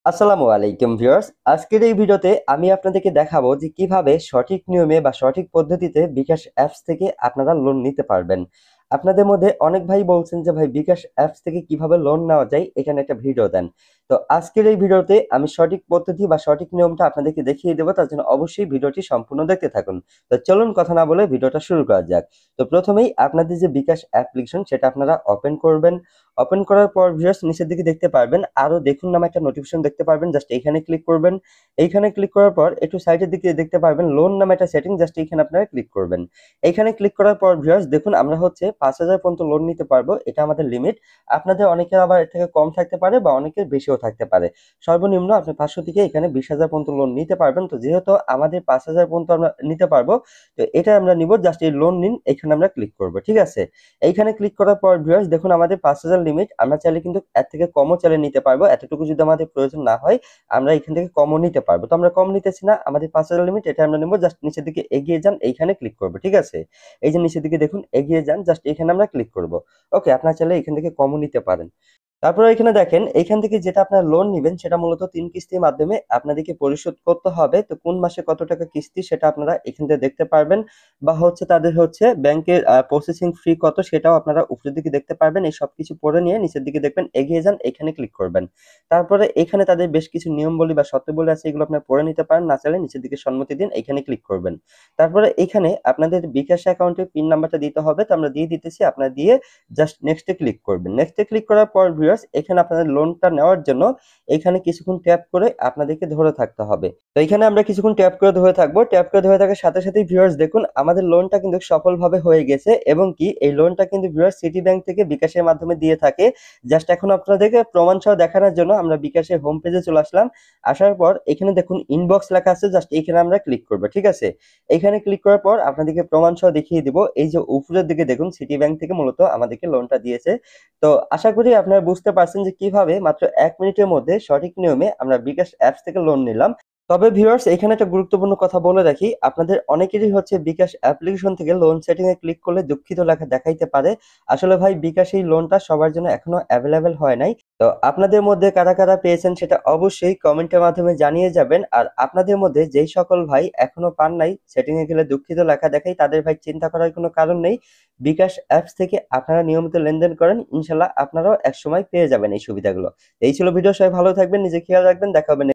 আসসালামু আলাইকুম ভিউয়ার্স, আজকের এই ভিডিওতে আমি আপনাদেরকে দেখাবো যে কিভাবে সঠিক নিয়মে বা সঠিক পদ্ধতিতে বিকাশ অ্যাপস থেকে আপনারা লোন নিতে পারবেন। আপনাদের মধ্যে অনেক ভাই বলছেন যে ভাই বিকাশ অ্যাপস থেকে কিভাবে লোন নেওয়া যায় এখানে একটা ভিডিও দেন। তো আজকের এই ভিডিওতে আমি সঠিক পদ্ধতি বা সঠিক নিয়মটা আপনাদেরকে দেখিয়ে দেবো, তার জন্য অবশ্যই ভিডিওটি সম্পূর্ণ দেখতে থাকুন। তো চলুন কথা না বলে ভিডিওটা শুরু করা যাক। তো প্রথমেই আপনাদের যে বিকাশ অ্যাপ্লিকেশন সেটা আপনারা ওপেন করবেন। ওপেন করার পর ভিউয়ার্স নিচের দিকে দেখতে পারবেন আরো দেখুন নামে একটা নোটিফিকেশন দেখতে পারবেন, জাস্ট এইখানে ক্লিক করবেন। এইখানে ক্লিক করার পর একটু সাইডের দিকে দেখতে পারবেন লোন নামে একটা সেটিং, জাস্ট এইখানে আপনারা ক্লিক করবেন। এইখানে ক্লিক করার পর ভিউয়ার্স দেখুন আমরা হচ্ছে 5,000 পর্যন্ত লোন নিতে পারবো, এটা আমাদের লিমিট। আপনাদের অনেকের আবার এর থেকে কম থাকতে পারে বা অনেকের বেশিও থাকতে পারে। সর্বনিম্ন আপনি 500 থেকে এখানে 20,000 পর্যন্ত লোন নিতে পারবেন। তো যেহেতু আমাদের 5,000 পর্যন্ত আমরা নিতে পারবো, তো এটা আমরা নিব, জাস্ট এই লোন নিন এখানে আমরা ক্লিক করব, ঠিক আছে। এইখানে ক্লিক করার পর ভিউয়ার্স দেখুন আমাদের 5,000 লিমিট, আমরা চাইলে কিন্তু এর থেকে কমও চাইলে নিতে পারবো। এতটুকু যদি আমাদের প্রয়োজন না হয় আমরা এখান থেকে কমও নিতে পারবো। তো আমরা কম নিতেছি না, আমাদের 5,000 লিমিট, এটা আমরা নেব। জাস্ট নিচের দিকে এগিয়ে যান, এইখানে ক্লিক করব, ঠিক আছে। এই যে নিচের দিকে দেখুন এগিয়ে যান, জাস্ট এখানে আমরা ক্লিক করব। ওকে, আপনারা চাইলে এখান থেকে কমও নিতে পারেন। তারপরে এখানে দেখেন এইখান থেকে যেটা আপনার লোন নিবেন সেটা মূলত 3 কিস্তির মাধ্যমে আপনাদেরকে পরিশোধ করতে হবে। তো কোন মাসে কত টাকা কিস্তি সেটা আপনারা এখান থেকে দেখতে পারবেন, বা হচ্ছে তাদের হচ্ছে ব্যাংকের প্রসেসিং ফি কত সেটাও আপনারা উপরের দিকে দেখতে পারবেন। এই সবকিছু পড়ে নিয়ে নিচের দিকে দেখবেন এগিয়ে যান, এখানে ক্লিক করবেন। তারপরে এখানে তাদের বেশ কিছু নিয়মাবলী বা শর্তাবলী আছে, এগুলো আপনারা পড়ে নিতে পারেন, না চাইলে নিচের দিকে সম্মতি দিন, এখানে ক্লিক করবেন। তারপরে এখানে আপনাদের বিকাশ অ্যাকাউন্টের পিন নাম্বারটা দিতে হবে, তো আমরা দিয়ে দিতেছি, আপনারা দিয়ে জাস্ট নেক্সটে ক্লিক করবেন। নেক্সটে ক্লিক করার পর ভিউয়ার্স এখানে আপনাদের লোনটা নেওয়ার জন্য এখানে কিছুক্ষণ ট্যাপ করে আপনাদেরকে ধরে থাকতে হবে। তো এখানে আমরা কিছুক্ষণ ট্যাপ করে ধরে থাকবো। ট্যাপ করে ধরে থাকার সাথে সাথে ভিউয়ার্স দেখুন আমাদের লোনটা কিন্তু সফলভাবে হয়ে গেছে, এবং কি এই লোনটা কিন্তু ভিউয়ার্স সিটি ব্যাংক থেকে বিকাশের মাধ্যমে দিয়ে থাকে। জাস্ট এখন আপনাদেরকে প্রমাণ সহ দেখানোর জন্য আমরা বিকাশের হোম পেজে চলে আসলাম। আসার পর এখানে দেখুন ইনবক্স লেখা আছে, জাস্ট এখানে আমরা ক্লিক করবো, ঠিক আছে। এখানে ক্লিক করার পর আপনাদেরকে প্রমাণ সহ দেখিয়ে দিব। এই যে উপরের দিকে দেখুন সিটি ব্যাংক থেকে মূলত আমাদেরকে লোনটা দিয়েছে। তো আশা করি আপনারা বুঝতে পারছেন যে কিভাবে মাত্র 1 মিনিটের মধ্যে সঠিক নিয়মে আমরা বিকাশ অ্যাপস থেকে লোন নিলাম। তবে ভিউয়ার্স এখানে একটা গুরুত্বপূর্ণ কথা বলে রাখি, আপনাদের অনেকেরই হচ্ছে বিকাশ অ্যাপ্লিকেশন থেকে লোন সেটিং এ ক্লিক করলে দুঃখিত লেখা দেখাইতে পারে। আসলে ভাই বিকাশ এই লোনটা সবার জন্য এখনো অ্যাভেলেবেল হয় নাই। তো আপনাদের মধ্যে কারা কারা পেয়েছেন সেটা অবশ্যই কমেন্টের মাধ্যমে জানিয়ে যাবেন। আর আপনাদের মধ্যে যেই সকল ভাই এখনো পান নাই, সেটিং এ গেলে দুঃখিত লেখা দেখাই, তাদের ভাই চিন্তা করার কোনো কারণ নেই। বিকাশ অ্যাপস থেকে আপনারা নিয়মিত লেনদেন করেন, ইনশাল্লাহ আপনারাও একসময় পেয়ে যাবেন এই সুবিধাগুলো। এই ছিল ভিডিও, সবাই ভালো থাকবেন, নিজে খেয়াল রাখবেন, দেখা হবে